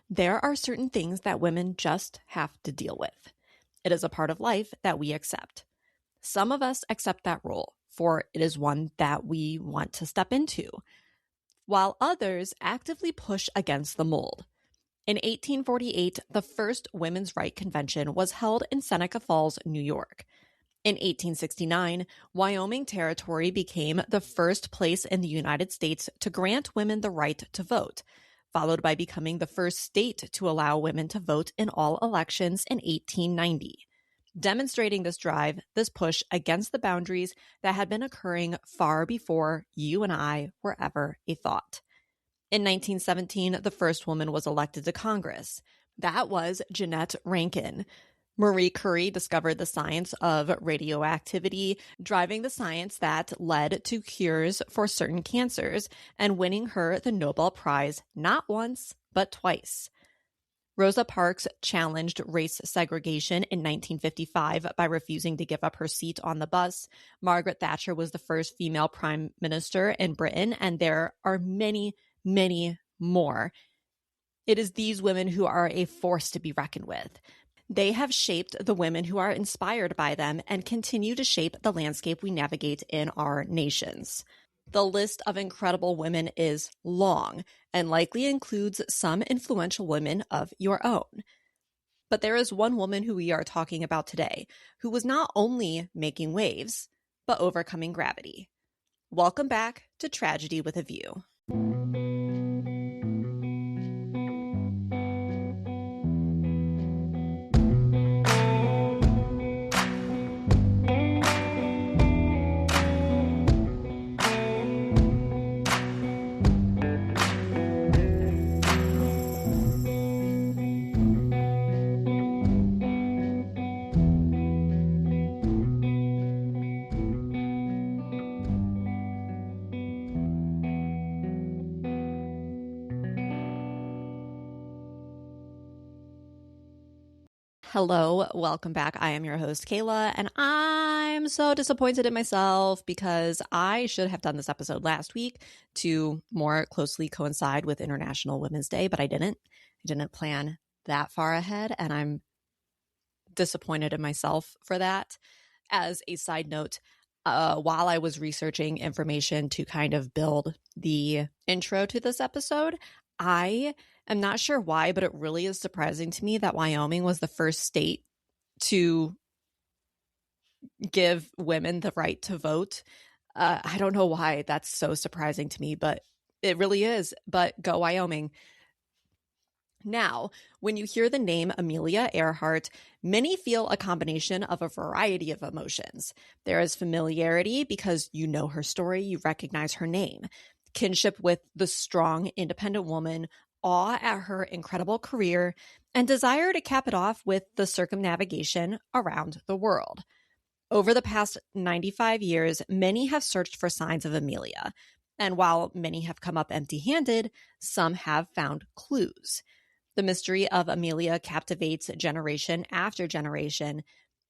There are certain things that women just have to deal with. It is a part of life that we accept. Some of us accept that role, for it is one that we want to step into, while others actively push against the mold. In 1848, the first Women's Right Convention was held in Seneca Falls, New York. In 1869, Wyoming Territory became the first place in the United States to grant women the right to vote, followed by becoming the first state to allow women to vote in all elections in 1890. Demonstrating this drive, this push against the boundaries that had been occurring far before you and I were ever a thought. In 1917, the first woman was elected to Congress. That was Jeannette Rankin. Marie Curie discovered the science of radioactivity, driving the science that led to cures for certain cancers and winning her the Nobel Prize not once, but twice. Rosa Parks challenged race segregation in 1955 by refusing to give up her seat on the bus. Margaret Thatcher was the first female prime minister in Britain, and there are many, many more. It is these women who are a force to be reckoned with. They have shaped the women who are inspired by them and continue to shape the landscape we navigate in our nations. The list of incredible women is long and likely includes some influential women of your own. But there is one woman who we are talking about today who was not only making waves, but overcoming gravity. Welcome back to Tragedy with a View. Hello, welcome back. I am your host, Kayla, and I'm so disappointed in myself because I should have done this episode last week to more closely coincide with International Women's Day, but I didn't. I didn't plan that far ahead, and I'm disappointed in myself for that. As a side note, while I was researching information to kind of build the intro to this episode, I'm not sure why, but it really is surprising to me that Wyoming was the first state to give women the right to vote. I don't know why that's so surprising to me, but it really is. But go Wyoming. Now, when you hear the name Amelia Earhart, many feel a combination of a variety of emotions. There is familiarity because you know her story, you recognize her name. Kinship with the strong, independent woman, awe at her incredible career, and desire to cap it off with the circumnavigation around the world. Over the past 95 years, many have searched for signs of Amelia, and while many have come up empty-handed, some have found clues. The mystery of Amelia captivates generation after generation.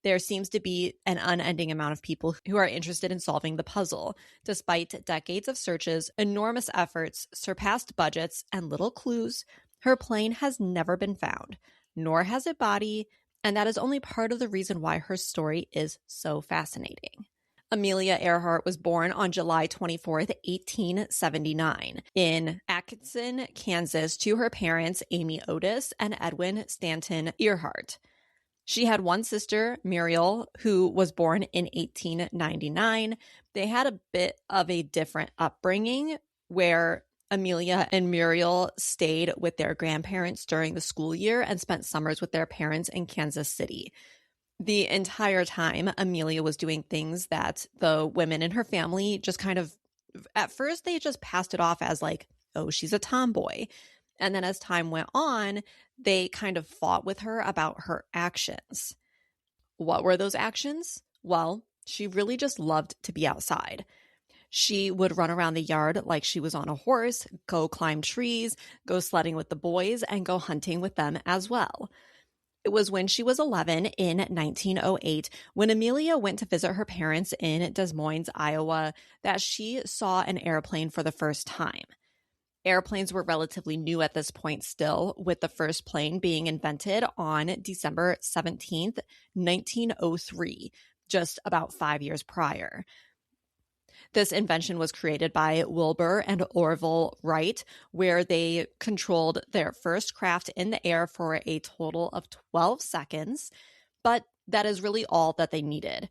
There seems to be an unending amount of people who are interested in solving the puzzle. Despite decades of searches, enormous efforts, surpassed budgets, and little clues, her plane has never been found, nor has it body, and that is only part of the reason why her story is so fascinating. Amelia Earhart was born on July 24th, 1879, in Atkinson, Kansas, to her parents Amy Otis and Edwin Stanton Earhart. She had one sister, Muriel, who was born in 1899. They had a bit of a different upbringing where Amelia and Muriel stayed with their grandparents during the school year and spent summers with their parents in Kansas City. The entire time, Amelia was doing things that the women in her family just kind of, at first, they just passed it off as like, oh, she's a tomboy. And then as time went on, they kind of fought with her about her actions. What were those actions? Well, she really just loved to be outside. She would run around the yard like she was on a horse, go climb trees, go sledding with the boys, and go hunting with them as well. It was when she was 11 in 1908, when Amelia went to visit her parents in Des Moines, Iowa, that she saw an airplane for the first time. Airplanes were relatively new at this point still, with the first plane being invented on December 17th, 1903, just about 5 years prior. This invention was created by Wilbur and Orville Wright, where they controlled their first craft in the air for a total of 12 seconds, but that is really all that they needed.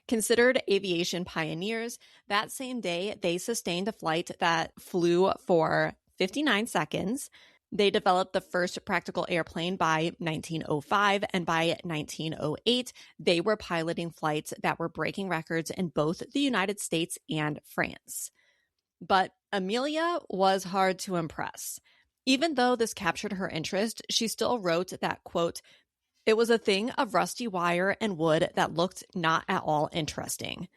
Considered aviation pioneers, that same day they sustained a flight that flew for 59 seconds. They developed the first practical airplane by 1905, and by 1908, they were piloting flights that were breaking records in both the United States and France. But Amelia was hard to impress. Even though this captured her interest, she still wrote that, quote, "It was a thing of rusty wire and wood that looked not at all interesting."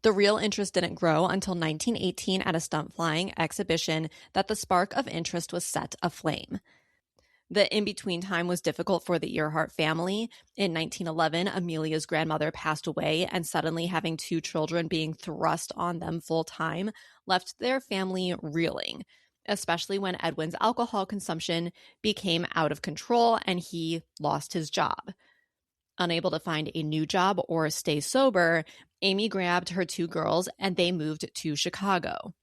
The real interest didn't grow until 1918 at a stunt flying exhibition that the spark of interest was set aflame. The in-between time was difficult for the Earhart family. In 1911, Amelia's grandmother passed away, and suddenly having 2 children being thrust on them full-time left their family reeling, especially when Edwin's alcohol consumption became out of control and he lost his job. Unable to find a new job or stay sober, Amy grabbed her 2 girls and they moved to Chicago.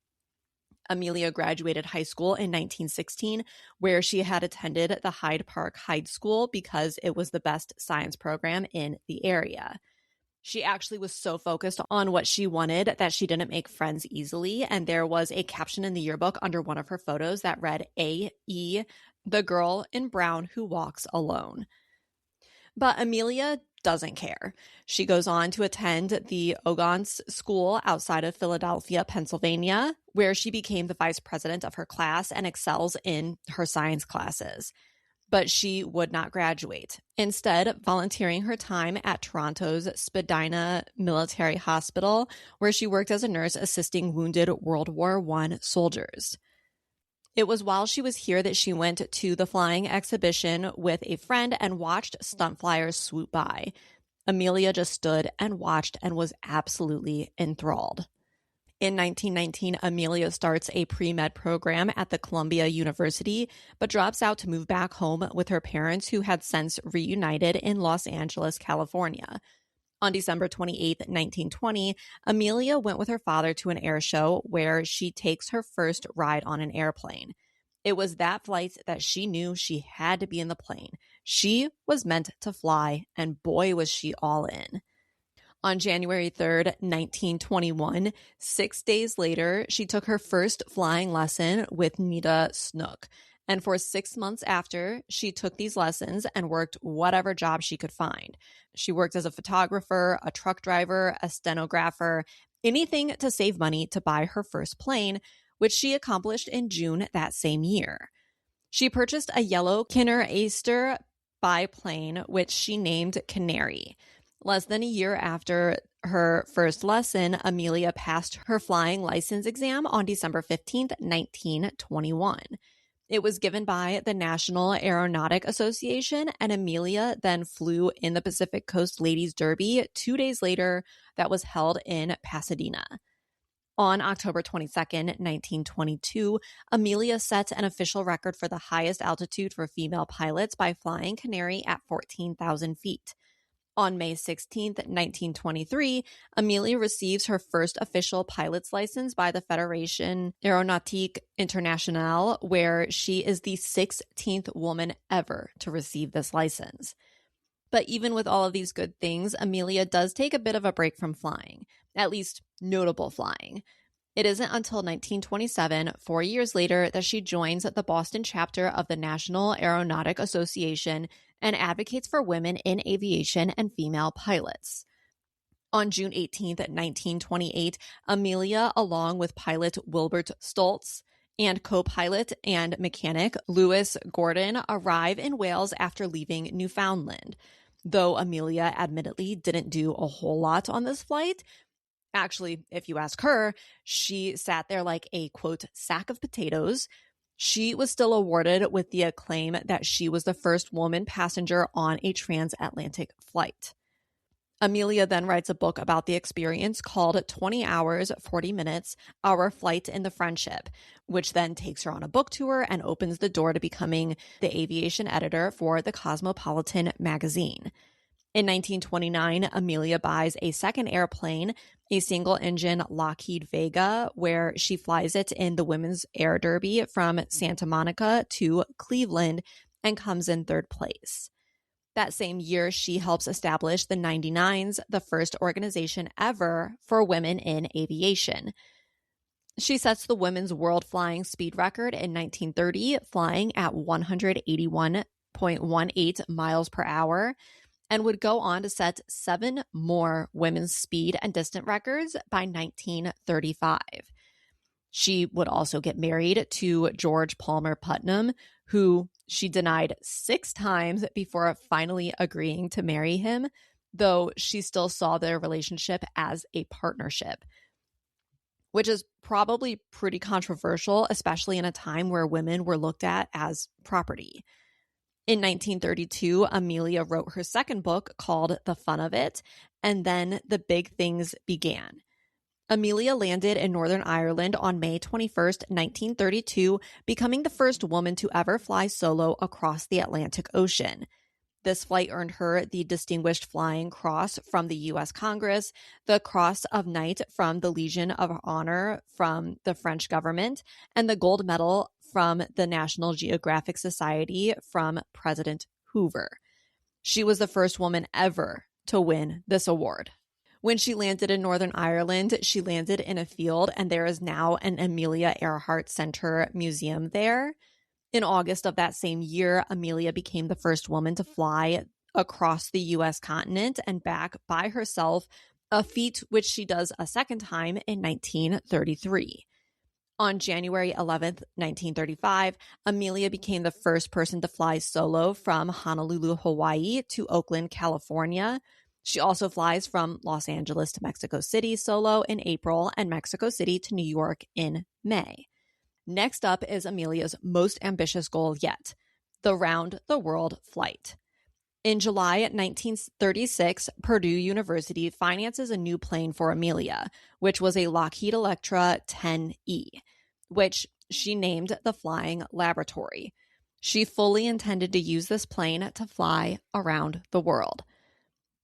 Amelia graduated high school in 1916, where she had attended the Hyde Park High School because it was the best science program in the area. She actually was so focused on what she wanted that she didn't make friends easily, and there was a caption in the yearbook under one of her photos that read, A.E., the girl in brown who walks alone. But Amelia doesn't care. She goes on to attend the Ogontz School outside of Philadelphia, Pennsylvania, where she became the vice president of her class and excels in her science classes. But she would not graduate, instead volunteering her time at Toronto's Spadina Military Hospital, where she worked as a nurse assisting wounded World War I soldiers. It was while she was here that she went to the flying exhibition with a friend and watched stunt flyers swoop by. Amelia just stood and watched and was absolutely enthralled. In 1919, Amelia starts a pre-med program at the Columbia University, but drops out to move back home with her parents, who had since reunited in Los Angeles, California. On December 28, 1920, Amelia went with her father to an air show where she takes her first ride on an airplane. It was that flight that she knew she had to be in the plane. She was meant to fly, and boy, was she all in. On January 3rd, 1921, 6 days later, she took her first flying lesson with Nita Snook. And for 6 months after, she took these lessons and worked whatever job she could find. She worked as a photographer, a truck driver, a stenographer, anything to save money to buy her first plane, which she accomplished in June that same year. She purchased a yellow Kinner Aster biplane, which she named Canary. Less than a year after her first lesson, Amelia passed her flying license exam on December 15th, 1921. It was given by the National Aeronautic Association, and Amelia then flew in the Pacific Coast Ladies Derby 2 days later that was held in Pasadena. On October 22nd, 1922, Amelia set an official record for the highest altitude for female pilots by flying Canary at 14,000 feet. On May 16, 1923, Amelia receives her first official pilot's license by the Fédération Aéronautique Internationale, where she is the 16th woman ever to receive this license. But even with all of these good things, Amelia does take a bit of a break from flying, at least notable flying. It isn't until 1927, 4 years later, that she joins the Boston chapter of the National Aeronautic Association and advocates for women in aviation and female pilots. On June 18, 1928, Amelia, along with pilot Wilbert Stoltz and co-pilot and mechanic Lewis Gordon, arrive in Wales after leaving Newfoundland. Though Amelia admittedly didn't do a whole lot on this flight, actually, if you ask her, she sat there like a, quote, sack of potatoes. She was still awarded with the acclaim that she was the first woman passenger on a transatlantic flight. Amelia then writes a book about the experience called 20 Hours, 40 Minutes, Our Flight in the Friendship, which then takes her on a book tour and opens the door to becoming the aviation editor for the Cosmopolitan magazine. In 1929, Amelia buys a second airplane, a single-engine Lockheed Vega, where she flies it in the Women's Air Derby from Santa Monica to Cleveland and comes in third place. That same year, she helps establish the 99s, the first organization ever for women in aviation. She sets the women's world flying speed record in 1930, flying at 181.18 miles per hour, and would go on to set 7 more women's speed and distance records by 1935. She would also get married to George Palmer Putnam, who she denied 6 times before finally agreeing to marry him, though she still saw their relationship as a partnership, which is probably pretty controversial, especially in a time where women were looked at as property. In 1932, Amelia wrote her second book called The Fun of It, and then the big things began. Amelia landed in Northern Ireland on May 21st, 1932, becoming the first woman to ever fly solo across the Atlantic Ocean. This flight earned her the Distinguished Flying Cross from the U.S. Congress, the Cross of Knight from the Legion of Honor from the French government, and the Gold Medal from the National Geographic Society from President Hoover. She was the first woman ever to win this award. When she landed in Northern Ireland, she landed in a field, and there is now an Amelia Earhart Center museum there. In August of that same year, Amelia became the first woman to fly across the U.S. continent and back by herself, a feat which she does a second time in 1933. On January 11th, 1935, Amelia became the first person to fly solo from Honolulu, Hawaii to Oakland, California. She also flies from Los Angeles to Mexico City solo in April and Mexico City to New York in May. Next up is Amelia's most ambitious goal yet, the round-the-world flight. In July 1936, Purdue University finances a new plane for Amelia, which was a Lockheed Electra 10E, which she named the Flying Laboratory. She fully intended to use this plane to fly around the world.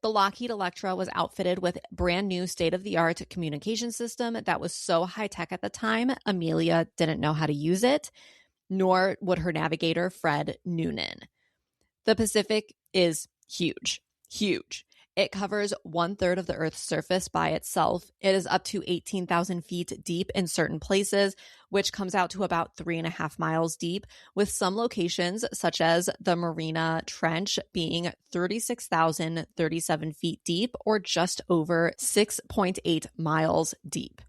The Lockheed Electra was outfitted with a brand new state-of-the-art communication system that was so high-tech at the time, Amelia didn't know how to use it, nor would her navigator, Fred Noonan. The Pacific is huge, huge. It covers 1/3 of the Earth's surface by itself. It is up to 18,000 feet deep in certain places, which comes out to about 3.5 miles deep, with some locations, such as the Marina Trench, being 36,037 feet deep, or just over 6.8 miles deep.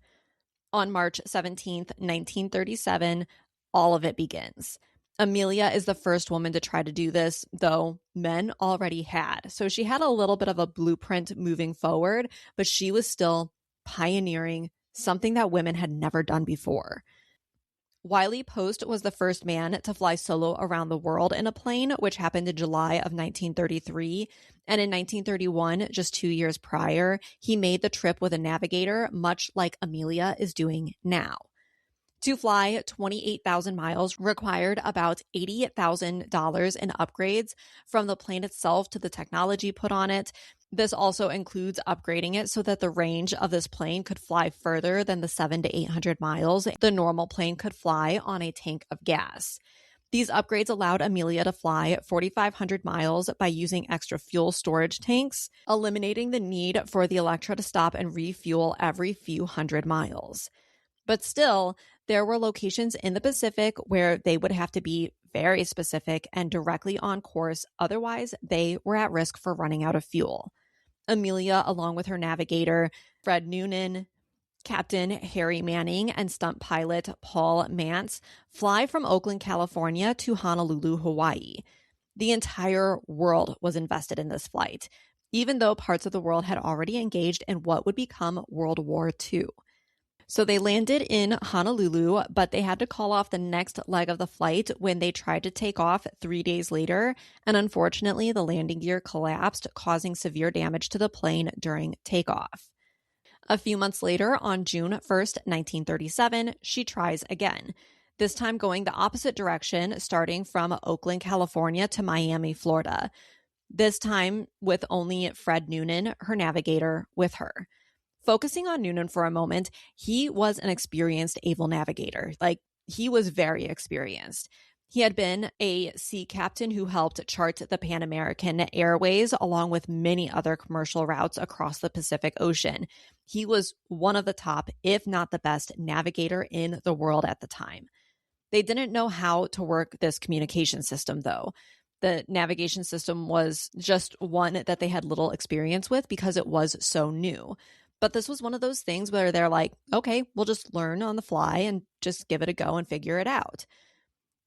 On March 17th, 1937, all of it begins. Amelia is the first woman to try to do this, though men already had. So she had a little bit of a blueprint moving forward, but she was still pioneering something that women had never done before. Wiley Post was the first man to fly solo around the world in a plane, which happened in July of 1933. And in 1931, just 2 years prior, he made the trip with a navigator, much like Amelia is doing now. To fly 28,000 miles required about $80,000 in upgrades, from the plane itself to the technology put on it. This also includes upgrading it so that the range of this plane could fly further than the 700 to 800 miles the normal plane could fly on a tank of gas. These upgrades allowed Amelia to fly 4,500 miles by using extra fuel storage tanks, eliminating the need for the Electra to stop and refuel every few hundred miles. But still, there were locations in the Pacific where they would have to be very specific and directly on course, otherwise they were at risk for running out of fuel. Amelia, along with her navigator, Fred Noonan, Captain Harry Manning, and stunt pilot Paul Mantz, fly from Oakland, California to Honolulu, Hawaii. The entire world was invested in this flight, even though parts of the world had already engaged in what would become World War II. So they landed in Honolulu, but they had to call off the next leg of the flight when they tried to take off 3 days later. And unfortunately, the landing gear collapsed, causing severe damage to the plane during takeoff. A few months later, on June 1st, 1937, she tries again, this time going the opposite direction, starting from Oakland, California to Miami, Florida. This time with only Fred Noonan, her navigator, with her. Focusing on Noonan for a moment, he was an experienced able navigator. He was very experienced. He had been a sea captain who helped chart the Pan American Airways along with many other commercial routes across the Pacific Ocean. He was one of the top, if not the best, navigator in the world at the time. They didn't know how to work this communication system, though. The navigation system was just one that they had little experience with because it was so new. But this was one of those things where they're like, okay, we'll just learn on the fly and just give it a go and figure it out.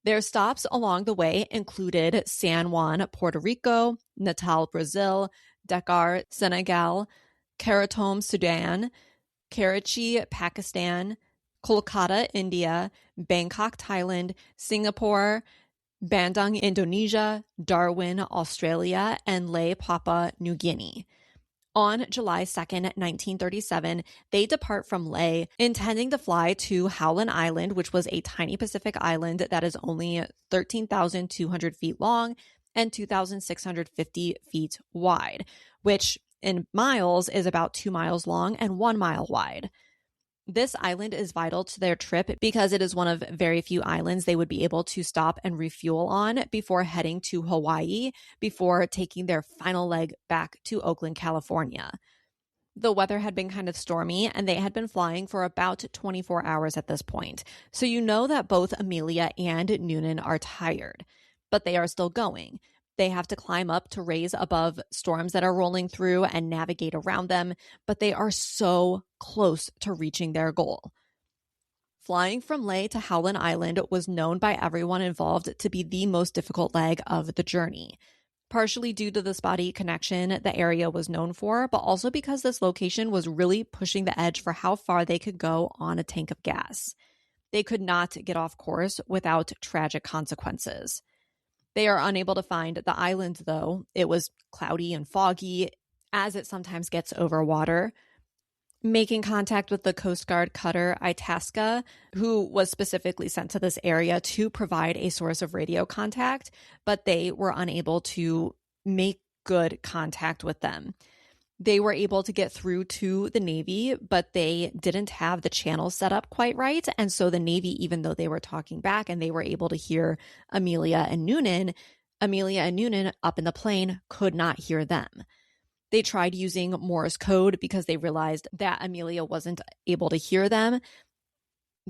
Their stops along the way included San Juan, Puerto Rico, Natal, Brazil, Dakar, Senegal, Khartoum, Sudan, Karachi, Pakistan, Kolkata, India, Bangkok, Thailand, Singapore, Bandung, Indonesia, Darwin, Australia, and Lae, Papua New Guinea. On July 2nd, 1937, they depart from Lae, intending to fly to Howland Island, which was a tiny Pacific island that is only 13,200 feet long and 2,650 feet wide, which in miles is about 2 miles long and 1 mile wide. This island is vital to their trip because it is one of very few islands they would be able to stop and refuel on before heading to Hawaii, before taking their final leg back to Oakland, California. The weather had been kind of stormy, and they had been flying for about 24 hours at this point. So you know that both Amelia and Noonan are tired, but they are still going. They have to climb up to raise above storms that are rolling through and navigate around them, but they are so close to reaching their goal. Flying from Lae to Howland Island was known by everyone involved to be the most difficult leg of the journey, partially due to the spotty connection the area was known for, but also because this location was really pushing the edge for how far they could go on a tank of gas. They could not get off course without tragic consequences. They are unable to find the island, though. It was cloudy and foggy, as it sometimes gets over water. Making contact with the Coast Guard cutter Itasca, who was specifically sent to this area to provide a source of radio contact, but they were unable to make good contact with them. They were able to get through to the Navy, but they didn't have the channel set up quite right. And so the Navy, even though they were talking back and they were able to hear Amelia and Noonan up in the plane could not hear them. They tried using Morse code because they realized that Amelia wasn't able to hear them.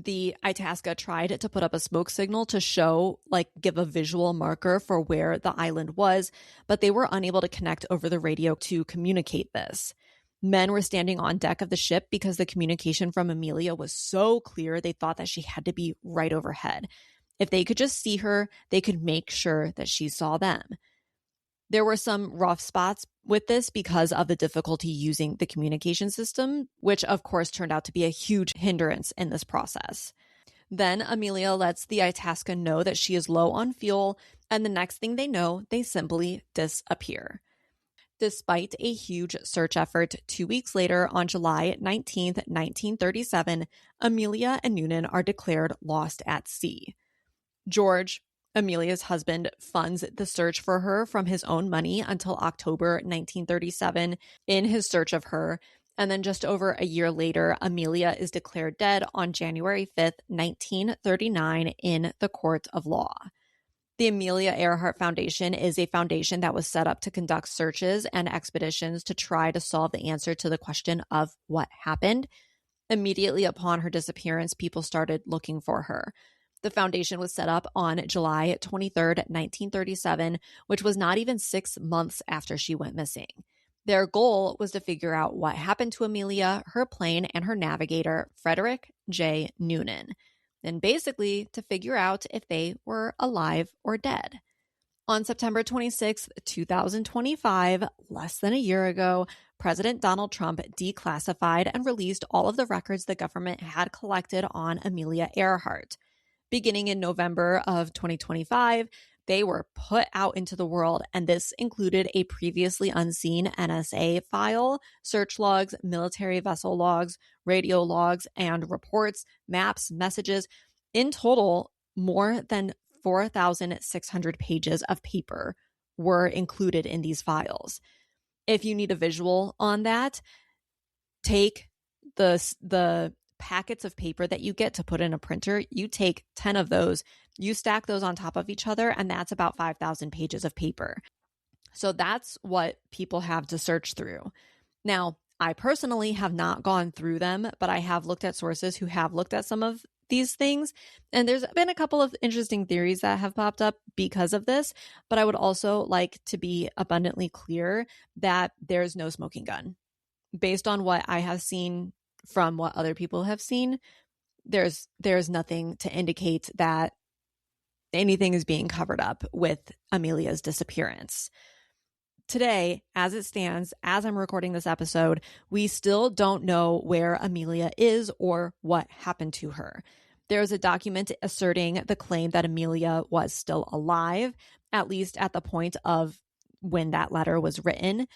The Itasca tried to put up a smoke signal to show, give a visual marker for where the island was, but they were unable to connect over the radio to communicate this. Men were standing on deck of the ship because the communication from Amelia was so clear they thought that she had to be right overhead. If they could just see her, they could make sure that she saw them. There were some rough spots with this because of the difficulty using the communication system, which of course turned out to be a huge hindrance in this process. Then Amelia lets the Itasca know that she is low on fuel, and the next thing they know, they simply disappear. Despite a huge search effort, 2 weeks later, on July 19th, 1937, Amelia and Noonan are declared lost at sea. George, Amelia's husband, funds the search for her from his own money until October 1937 in his search of her. And then just over a year later, Amelia is declared dead on January 5th, 1939 in the court of law. The Amelia Earhart Foundation is a foundation that was set up to conduct searches and expeditions to try to solve the answer to the question of what happened. Immediately upon her disappearance, people started looking for her. The foundation was set up on July 23rd, 1937, which was not even 6 months after she went missing. Their goal was to figure out what happened to Amelia, her plane, and her navigator, Frederick J. Noonan, and basically to figure out if they were alive or dead. On September 26, 2025, less than a year ago, President Donald Trump declassified and released all of the records the government had collected on Amelia Earhart. Beginning in November of 2025, they were put out into the world, and this included a previously unseen NSA file, search logs, military vessel logs, radio logs, and reports, maps, messages. In total, more than 4,600 pages of paper were included in these files. If you need a visual on that, take the packets of paper that you get to put in a printer, you take 10 of those, you stack those on top of each other, and that's about 5,000 pages of paper. So that's what people have to search through. Now, I personally have not gone through them, but I have looked at sources who have looked at some of these things, and there's been a couple of interesting theories that have popped up because of this, but I would also like to be abundantly clear that there's no smoking gun. Based on what I have seen from what other people have seen, there's nothing to indicate that anything is being covered up with Amelia's disappearance. Today, as it stands, as I'm recording this episode, we still don't know where Amelia is or what happened to her. There is a document asserting the claim that Amelia was still alive, at least at the point of when that letter was written.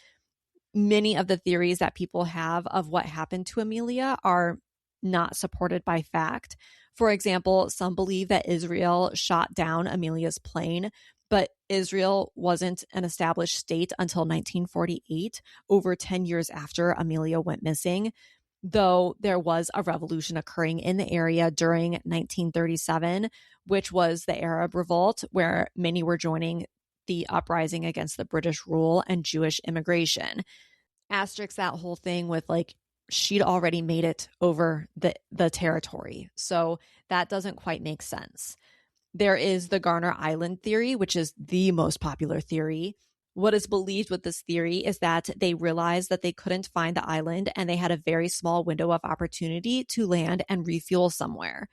Many of the theories that people have of what happened to Amelia are not supported by fact. For example, some believe that Israel shot down Amelia's plane, but Israel wasn't an established state until 1948, over 10 years after Amelia went missing, though there was a revolution occurring in the area during 1937, which was the Arab Revolt, where many were joining the uprising against the British rule and Jewish immigration. Asterisk that whole thing with she'd already made it over the territory. So that doesn't quite make sense. There is the Garner Island theory, which is the most popular theory. What is believed with this theory is that they realized that they couldn't find the island and they had a very small window of opportunity to land and refuel somewhere.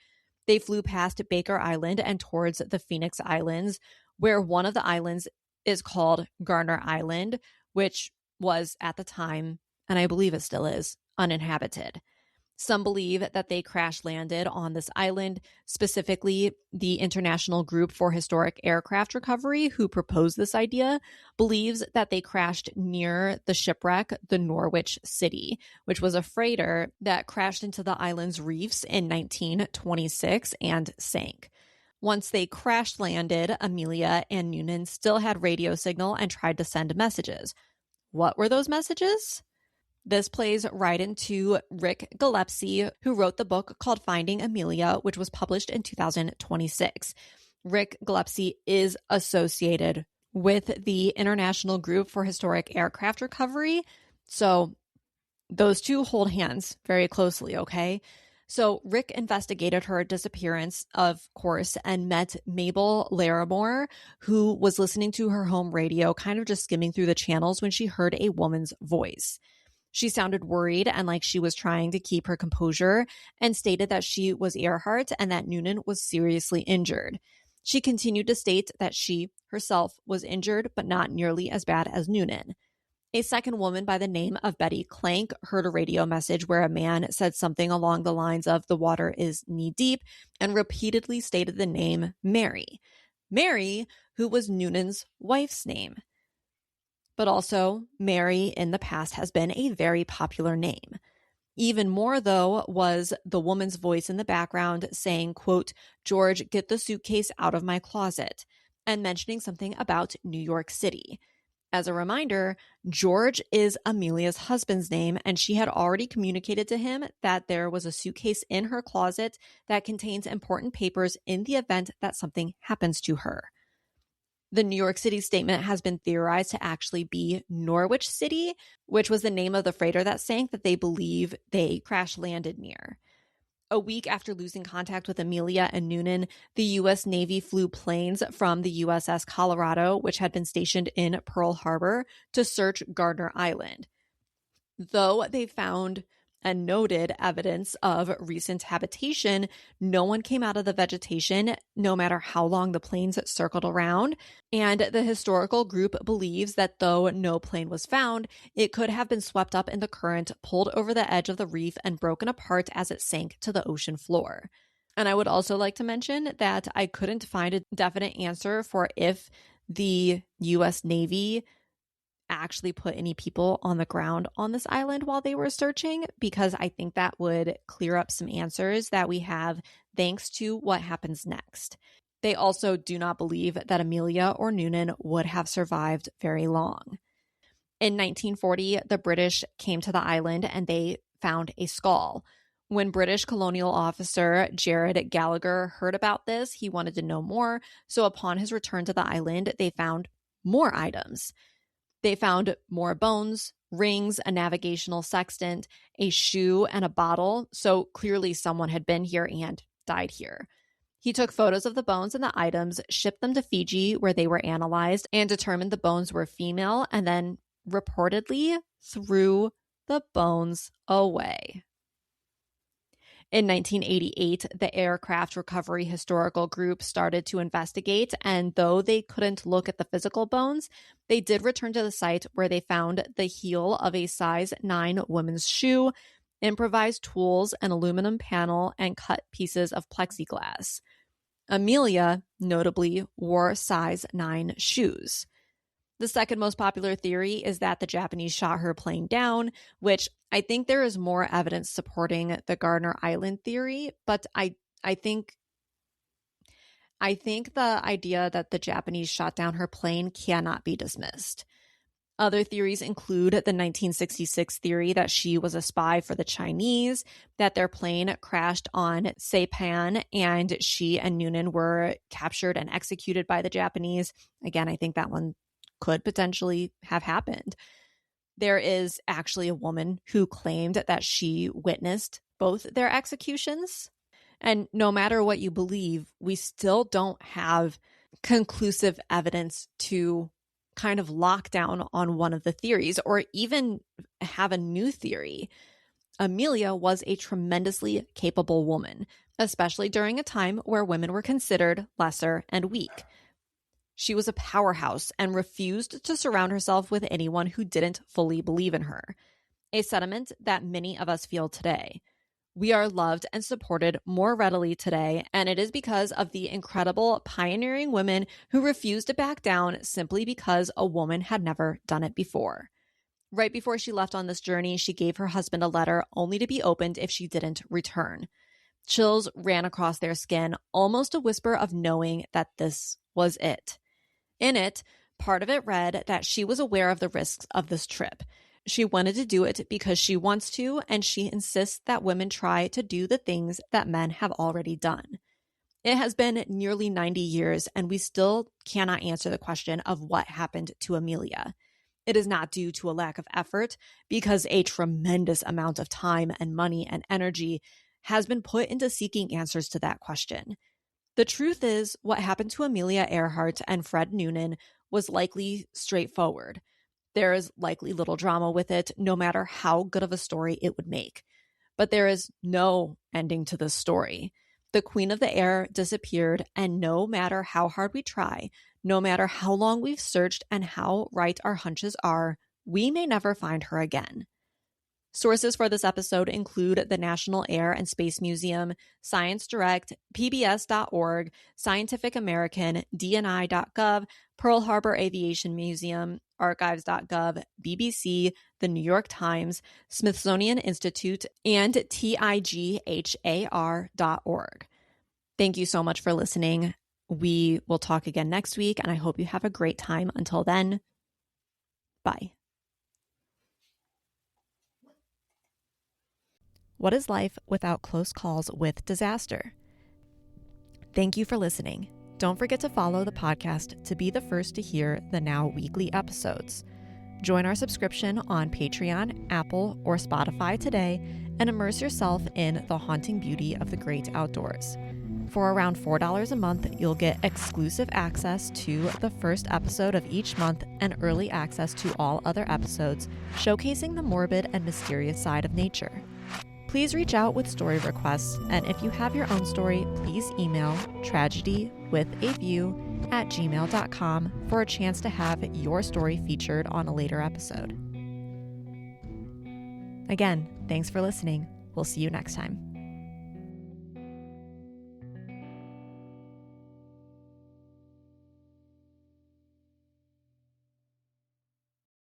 They flew past Baker Island and towards the Phoenix Islands, where one of the islands is called Garner Island, which was at the time, and I believe it still is, uninhabited. Some believe that they crash landed on this island, specifically the International Group for Historic Aircraft Recovery, who proposed this idea, believes that they crashed near the shipwreck, the Norwich City, which was a freighter that crashed into the island's reefs in 1926 and sank. Once they crash landed, Amelia and Noonan still had radio signal and tried to send messages. What were those messages? This plays right into Rick Gillespie, who wrote the book called Finding Amelia, which was published in 2026. Rick Gillespie is associated with the International Group for Historic Aircraft Recovery. So those two hold hands very closely, okay? So Rick investigated her disappearance, of course, and met Mabel Larimore, who was listening to her home radio, kind of just skimming through the channels when she heard a woman's voice. She sounded worried and like she was trying to keep her composure and stated that she was Earhart and that Noonan was seriously injured. She continued to state that she herself was injured, but not nearly as bad as Noonan. A second woman by the name of Betty Clank heard a radio message where a man said something along the lines of "the water is knee deep" and repeatedly stated the name Mary. Mary, who was Noonan's wife's name. But also, Mary in the past has been a very popular name. Even more, though, was the woman's voice in the background saying, quote, "George, get the suitcase out of my closet," and mentioning something about New York City. As a reminder, George is Amelia's husband's name, and she had already communicated to him that there was a suitcase in her closet that contains important papers in the event that something happens to her. The New York City statement has been theorized to actually be Norwich City, which was the name of the freighter that sank that they believe they crash landed near. A week after losing contact with Amelia and Noonan, the U.S. Navy flew planes from the USS Colorado, which had been stationed in Pearl Harbor, to search Gardner Island. Though they found and noted evidence of recent habitation, no one came out of the vegetation, no matter how long the planes circled around. And the historical group believes that though no plane was found, it could have been swept up in the current, pulled over the edge of the reef, and broken apart as it sank to the ocean floor. And I would also like to mention that I couldn't find a definite answer for if the U.S. Navy actually put any people on the ground on this island while they were searching, because I think that would clear up some answers that we have thanks to what happens next. They also do not believe that Amelia or Noonan would have survived very long. In 1940, the British came to the island and they found a skull. When British colonial officer Jared Gallagher heard about this, he wanted to know more. So upon his return to the island, they found more items. They found more bones, rings, a navigational sextant, a shoe, and a bottle. So clearly someone had been here and died here. He took photos of the bones and the items, shipped them to Fiji where they were analyzed, and determined the bones were female, and then reportedly threw the bones away. In 1988, the Aircraft Recovery Historical Group started to investigate, and though they couldn't look at the physical bones, they did return to the site where they found the heel of a size 9 women's shoe, improvised tools, an aluminum panel, and cut pieces of plexiglass. Amelia, notably, wore size 9 shoes. The second most popular theory is that the Japanese shot her plane down, which I think there is more evidence supporting the Gardner Island theory, but I think the idea that the Japanese shot down her plane cannot be dismissed. Other theories include the 1966 theory that she was a spy for the Chinese, that their plane crashed on Saipan and she and Noonan were captured and executed by the Japanese. Again, I think that one could potentially have happened. There is actually a woman who claimed that she witnessed both their executions. And no matter what you believe, we still don't have conclusive evidence to kind of lock down on one of the theories or even have a new theory. Amelia was a tremendously capable woman, especially during a time where women were considered lesser and weak. She was a powerhouse and refused to surround herself with anyone who didn't fully believe in her, a sentiment that many of us feel today. We are loved and supported more readily today, and it is because of the incredible pioneering women who refused to back down simply because a woman had never done it before. Right before she left on this journey, she gave her husband a letter only to be opened if she didn't return. Chills ran across their skin, almost a whisper of knowing that this was it. In it, part of it read that she was aware of the risks of this trip. She wanted to do it because she wants to, and she insists that women try to do the things that men have already done. It has been nearly 90 years, and we still cannot answer the question of what happened to Amelia. It is not due to a lack of effort, because a tremendous amount of time and money and energy has been put into seeking answers to that question. The truth is, what happened to Amelia Earhart and Fred Noonan was likely straightforward. There is likely little drama with it, no matter how good of a story it would make. But there is no ending to this story. The Queen of the Air disappeared, and no matter how hard we try, no matter how long we've searched and how right our hunches are, we may never find her again. Sources for this episode include the National Air and Space Museum, Science Direct, PBS.org, Scientific American, DNI.gov, Pearl Harbor Aviation Museum, Archives.gov, BBC, the New York Times, Smithsonian Institute, and TIGHAR.org. Thank you so much for listening. We will talk again next week, and I hope you have a great time. Until then, bye. What is life without close calls with disaster? Thank you for listening. Don't forget to follow the podcast to be the first to hear the now weekly episodes. Join our subscription on Patreon, Apple, or Spotify today and immerse yourself in the haunting beauty of the great outdoors. For around $4 a month, you'll get exclusive access to the first episode of each month and early access to all other episodes, showcasing the morbid and mysterious side of nature. Please reach out with story requests, and if you have your own story, please email tragedywithaview@gmail.com for a chance to have your story featured on a later episode. Again, thanks for listening. We'll see you next time.